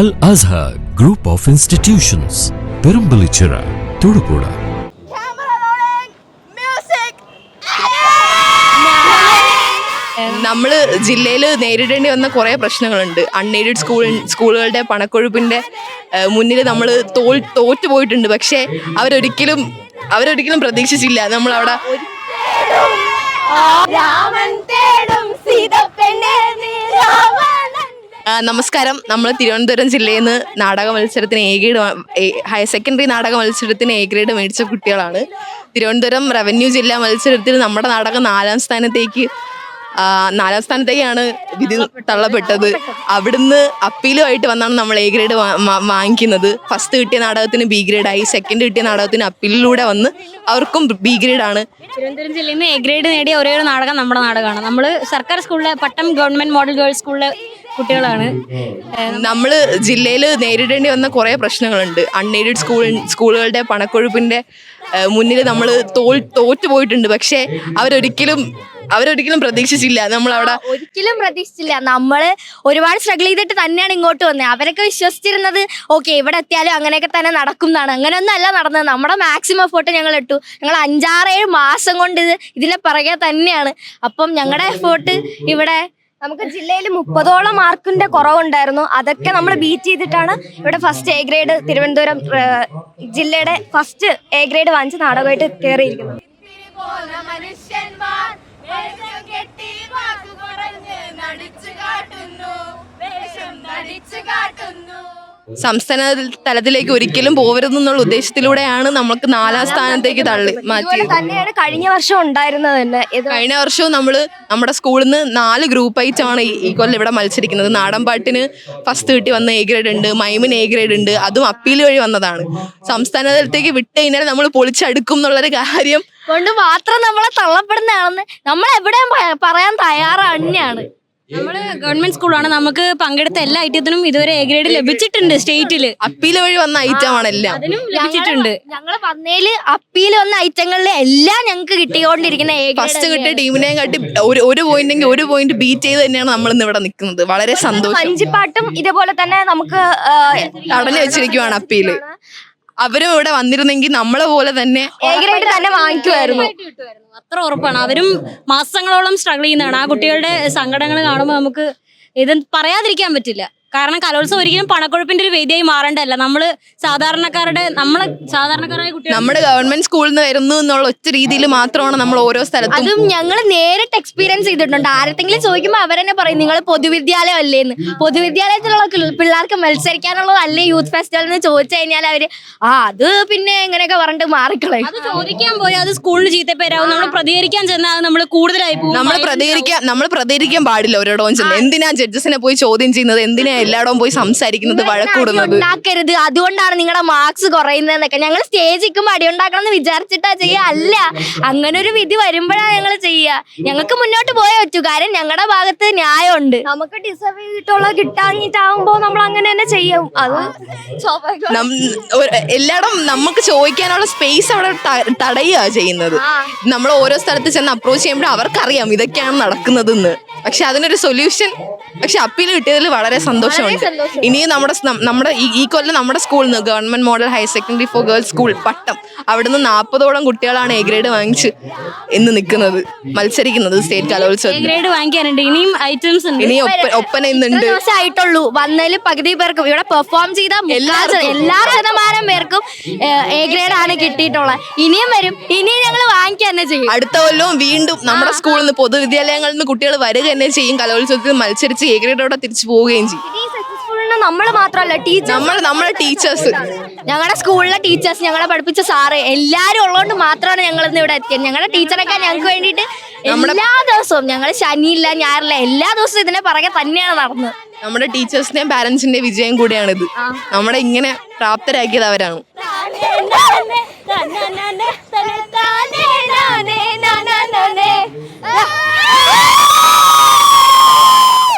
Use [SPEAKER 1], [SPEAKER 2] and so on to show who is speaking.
[SPEAKER 1] Al Azhar Group of Institutions, Perumbalichira, Thudupuzha.
[SPEAKER 2] നമ്മൾ ജില്ലയിൽ നേരിടേണ്ടി വന്ന കുറേ പ്രശ്നങ്ങളുണ്ട്. അൺഎയ്ഡഡ് സ്കൂളുകളുടെ പണക്കൊഴുപ്പിൻ്റെ മുന്നിൽ നമ്മൾ തോറ്റു പോയിട്ടുണ്ട്. പക്ഷേ അവരൊരിക്കലും പ്രതീക്ഷിച്ചില്ല നമ്മളവിടെ നമസ്കാരം. നമ്മൾ തിരുവനന്തപുരം ജില്ലയിൽ നിന്ന് നാടക മത്സരത്തിന് ഹയർ സെക്കൻഡറി നാടക മത്സരത്തിന് എ ഗ്രേഡ് മേടിച്ച കുട്ടികളാണ്. തിരുവനന്തപുരം റവന്യൂ ജില്ലാ മത്സരത്തിൽ നമ്മുടെ നാടകം നാലാം സ്ഥാനത്തേക്കാണ് വിധി തള്ളപ്പെട്ടത്. അവിടുന്ന് അപ്പീലുമായിട്ട് വന്നാണ് നമ്മൾ എ ഗ്രേഡ് വാങ്ങിക്കുന്നത്. ഫസ്റ്റ് കിട്ടിയ നാടകത്തിന് ബി ഗ്രേഡായി, സെക്കൻഡ് കിട്ടിയ നാടകത്തിന് അപ്പീലിലൂടെ വന്ന് അവർക്കും ബി ഗ്രേഡാണ്.
[SPEAKER 3] തിരുവനന്തപുരം ജില്ലയിൽ നിന്ന് എ ഗ്രേഡ് നേടിയ ഒരേ ഒരു നാടകം നമ്മുടെ നാടകമാണ്. നമ്മൾ സർക്കാർ സ്കൂളിലെ പട്ടം ഗവൺമെന്റ് മോഡൽ ഗേൾസ് സ്കൂളിലെ കുട്ടികളാണ്.
[SPEAKER 2] നമ്മൾ ജില്ലയിൽ നേരിടേണ്ടി വന്ന കുറേ പ്രശ്നങ്ങളുണ്ട്. അൺഎയ്ഡഡ് സ്കൂളുകളുടെ പണക്കൊഴുപ്പിൻ്റെ മുന്നിൽ നമ്മൾ തോറ്റു പോയിട്ടുണ്ട്. പക്ഷേ അവരൊരിക്കലും പ്രതീക്ഷിച്ചില്ല നമ്മളവിടെ
[SPEAKER 4] ഒരിക്കലും പ്രതീക്ഷിച്ചില്ല. നമ്മൾ ഒരുപാട് സ്ട്രഗിൾ ചെയ്തിട്ട് തന്നെയാണ് ഇങ്ങോട്ട് വന്നത്. അവരൊക്കെ വിശ്വസിച്ചിരുന്നത് ഓക്കെ ഇവിടെ എത്തിയാലും അങ്ങനെയൊക്കെ തന്നെ നടക്കും എന്നാണ്. അങ്ങനെയൊന്നും അല്ല നടന്നത്. നമ്മുടെ മാക്സിമം എഫേർട്ട് ഞങ്ങൾ ഇട്ടു. ഞങ്ങൾ 5-6-7 മാസം കൊണ്ട് ഇതിനെ പിറകെ തന്നെയാണ്. അപ്പം ഞങ്ങളുടെ എഫേർട്ട് ഇവിടെ നമുക്ക് ജില്ലയിൽ 30ഓളം മാർക്കിന്റെ കുറവുണ്ടായിരുന്നു. അതൊക്കെ നമ്മൾ ബീറ്റ് ചെയ്തിട്ടാണ് ഇവിടെ ഫസ്റ്റ് എ ഗ്രേഡ് തിരുവനന്തപുരം ജില്ലയുടെ ഫസ്റ്റ് എ ഗ്രേഡ് വാങ്ങിച്ച് നാടകമായിട്ട് കയറിയിരിക്കുന്നത്.
[SPEAKER 2] സംസ്ഥാന തലത്തിലേക്ക് ഒരിക്കലും പോകരുതെന്നുള്ള ഉദ്ദേശത്തിലൂടെയാണ് നമുക്ക് 4ാം സ്ഥാനത്തേക്ക് മാറ്റിയത്.
[SPEAKER 4] തന്നെയാണ് കഴിഞ്ഞ വർഷം ഉണ്ടായിരുന്നത് തന്നെ.
[SPEAKER 2] കഴിഞ്ഞ വർഷവും നമ്മുടെ സ്കൂളിൽ നിന്ന് 4 ഗ്രൂപ്പായിട്ടാണ് ഈ കൊല്ലം ഇവിടെ മത്സരിക്കുന്നത്. നാടൻപാട്ടിന് ഫസ്റ്റ് കിട്ടി വന്ന എ ഗ്രേഡ് ഉണ്ട്, മൈമിന് എ ഗ്രേഡ് ഉണ്ട്, അതും അപ്പീൽ വഴി വന്നതാണ്. സംസ്ഥാന തലത്തേക്ക് വിട്ട് കഴിഞ്ഞാൽ നമ്മൾ പൊളിച്ചടുക്കും എന്നുള്ളൊരു കാര്യം
[SPEAKER 4] കൊണ്ട് മാത്രം നമ്മളെ തള്ളപ്പെടുന്നതാണെന്ന് നമ്മൾ എവിടെയും പറയാൻ തയ്യാറാണ്.
[SPEAKER 3] നമ്മള് ഗവൺമെന്റ് സ്കൂളാണ്. നമുക്ക് പങ്കെടുത്ത എല്ലാ ഐറ്റത്തിനും ഇതുവരെ എ ഗ്രേഡ് ലഭിച്ചിട്ടുണ്ട്. സ്റ്റേറ്റില്
[SPEAKER 2] അപ്പീൽ വഴി വന്ന ഐറ്റമാണ് എല്ലാം.
[SPEAKER 3] അതിനും ലഭിച്ചിട്ടുണ്ട്.
[SPEAKER 4] ഞങ്ങൾ വന്നേല് അപ്പീൽ വന്ന ഐറ്റങ്ങളിൽ എല്ലാം ഞങ്ങൾക്ക് കിട്ടിക്കൊണ്ടിരിക്കുന്ന
[SPEAKER 2] ഫസ്റ്റ് കിട്ടിയ ടീമിനെയും കാട്ടി ഒരു പോയിന്റെങ്കിൽ ഒരു പോയിന്റ് ബീറ്റ് ചെയ്ത് തന്നെയാണ് നമ്മൾ ഇന്ന് ഇവിടെ നിൽക്കുന്നത്. വളരെ സന്തോഷം.
[SPEAKER 4] വഞ്ചിപ്പാട്ടും ഇതേപോലെ തന്നെ നമുക്ക്
[SPEAKER 2] തടഞ്ഞു വെച്ചിരിക്കുവാണ് അപ്പീല്. അവരും ഇവിടെ വന്നിരുന്നെങ്കിൽ നമ്മളെ പോലെ തന്നെ
[SPEAKER 4] എ ഗ്രേഡ് തന്നെ വാങ്ങിക്കുമായിരുന്നു.
[SPEAKER 3] അത്ര ഉറപ്പാണ്. അവരും മാസങ്ങളോളം സ്ട്രഗിൾ ചെയ്യുന്നതാണ്. ആ കുട്ടികളുടെ സങ്കടങ്ങൾ കാണുമ്പോൾ നമുക്ക് ഇത് പറയാതിരിക്കാൻ പറ്റില്ല. കാരണം കലോത്സവം ഒരിക്കലും പണക്കൊഴുപ്പിന്റെ ഒരു വേദിയായി മാറേണ്ടതല്ല. സാധാരണക്കാരായ കുട്ടികൾ
[SPEAKER 2] നമ്മുടെ ഗവൺമെന്റ് സ്കൂളിൽ നിന്ന് വരുന്നു എന്നുള്ള ഒറ്റ രീതിയിൽ മാത്രമാണ് നമ്മൾ ഓരോ സ്ഥലത്തും.
[SPEAKER 4] അതും ഞങ്ങൾ നേരിട്ട് എക്സ്പീരിയൻസ് ചെയ്തിട്ടുണ്ട്. ആരെങ്കിലും ചോദിക്കുമ്പോൾ അവരെന്നെ പറയും നിങ്ങൾ പൊതുവിദ്യാലയം അല്ലേന്ന്. പൊതുവിദ്യാലയത്തിലുള്ള പിള്ളേർക്ക് മത്സരിക്കാനുള്ളതല്ലേ യൂത്ത് ഫെസ്റ്റിവൽ എന്ന് ചോദിച്ചു കഴിഞ്ഞാൽ അവര് അത് പിന്നെ എങ്ങനെയൊക്കെ പറഞ്ഞിട്ട് മാറിക്കളയും.
[SPEAKER 3] അത് ചോദിക്കാൻ പോയാൽ അത് സ്കൂളിന് ചീത്തപ്പേരാവും. നമ്മൾ പ്രതികരിക്കാൻ ചെന്നാൽ നമ്മൾ കൂടുതലായി പോകും.
[SPEAKER 2] നമ്മൾ പ്രതികരിക്കാൻ പാടില്ല. ഒരിടവും ചെന്ന് എന്തിനാ ജഡ്ജസിനെ പോയി ചോദ്യം ചെയ്യുന്നത്, എന്തിനാ എല്ലായിടവും പോയി സംസാരിക്കുന്നത്, വഴക്കൂടുന്നത്.
[SPEAKER 4] ഉണ്ടാക്കരുത്, അതുകൊണ്ടാണ് നിങ്ങളുടെ മാർക്സ് കുറയുന്നതെന്നൊക്കെ ഞങ്ങൾ സ്റ്റേജ് നിൽക്കുമ്പോൾ അടി ഉണ്ടാക്കണം എന്ന് വിചാരിച്ചിട്ടാ ചെയ്യുക. അല്ല, അങ്ങനെ ഒരു വിധി വരുമ്പോഴാണ് ഞങ്ങൾ ചെയ്യുക. ഞങ്ങൾക്ക് മുന്നോട്ട് പോയേ പറ്റൂ. കാര്യം ഞങ്ങളുടെ ഭാഗത്ത് ന്യായമുണ്ട്. നമുക്ക് ഡിസേർവ് ചെയ്തിട്ടുള്ള കിട്ടാഞ്ഞിട്ടാവുമ്പോ നമ്മൾ അങ്ങനെ തന്നെ ചെയ്യും. അത്
[SPEAKER 2] എല്ലായിടും നമുക്ക് ചോദിക്കാനുള്ള സ്പേസ് അവിടെ തടയുക ചെയ്യുന്നത്. നമ്മൾ ഓരോ സ്ഥലത്ത് ചെന്ന് അപ്രോച്ച് ചെയ്യുമ്പോൾ അവർക്കറിയാം ഇതൊക്കെയാണ് നടക്കുന്നതെന്ന്. പക്ഷെ അതിനൊരു സൊല്യൂഷൻ അപ്പീൽ കിട്ടിയതിൽ വളരെ സന്തോഷമുണ്ട്. ഇനിയും നമ്മുടെ ഈ കൊല്ലം നമ്മുടെ സ്കൂളിൽ നിന്ന് government model higher secondary for girls school Pattom അവിടുന്ന് 40ഓളം കുട്ടികളാണ് എ ഗ്രേഡ് വാങ്ങിച്ച് ഇന്ന് നിൽക്കുന്നത്, മത്സരിക്കുന്നത് സ്റ്റേറ്റ് കലോത്സവത്തിൽ.
[SPEAKER 3] ഗ്രേഡ് വാങ്ങിക്കാനുണ്ട്. ഇനിയും ഐറ്റംസ് ഉണ്ട്.
[SPEAKER 2] ഇനി ഒപ്പന ഇന്നുണ്ട്.
[SPEAKER 4] ആയിട്ടുള്ളൂ വന്നതിൽ പകുതി പേർക്കും ഇവിടെ പെർഫോം ചെയ്ത എല്ലാ ശതമാനം പേർക്കും എ ഗ്രേഡ് ആണ് കിട്ടിയിട്ടുള്ളത്. ഇനിയും വരും. ഇനിയും ഞങ്ങൾ വാങ്ങിക്കുക തന്നെ ചെയ്യും.
[SPEAKER 2] അടുത്ത കൊല്ലവും വീണ്ടും നമ്മുടെ സ്കൂളിൽ നിന്ന് പൊതുവിദ്യാലയങ്ങളിൽ നിന്ന് കുട്ടികൾ വരിക തന്നെ ചെയ്യും. കലോത്സവത്തിൽ മത്സരിച്ച് എ ഗ്രേഡോടെ തിരിച്ചു പോവുകയും ചെയ്യും.
[SPEAKER 4] നമ്മൾ മാത്രമല്ല
[SPEAKER 2] നമ്മളെ ടീച്ചേഴ്സ്,
[SPEAKER 4] ഞങ്ങളുടെ സ്കൂളിലെ ടീച്ചേഴ്സ്, ഞങ്ങളെ പഠിപ്പിച്ച സാറ് എല്ലാരും ഉള്ളതുകൊണ്ട് മാത്രമാണ് ഞങ്ങൾ ഇന്ന് ഇവിടെ എത്തിയത്. ഞങ്ങളുടെ ടീച്ചറൊക്കെ ഞങ്ങൾക്ക് വേണ്ടിയിട്ട് എല്ലാ ദിവസവും ഞങ്ങൾ ശനിയില്ല ഞായറില്ല എല്ലാ ദിവസവും ഇതിനെ പുറകെ തന്നെയാണ് നടന്നത്.
[SPEAKER 2] നമ്മുടെ ടീച്ചേഴ്സിന്റെയും പാരന്റ്സിന്റെയും വിജയം കൂടിയാണിത്. നമ്മളെ ഇങ്ങനെ പ്രാപ്തരാക്കിയത് അവരാണ്.
[SPEAKER 4] ആ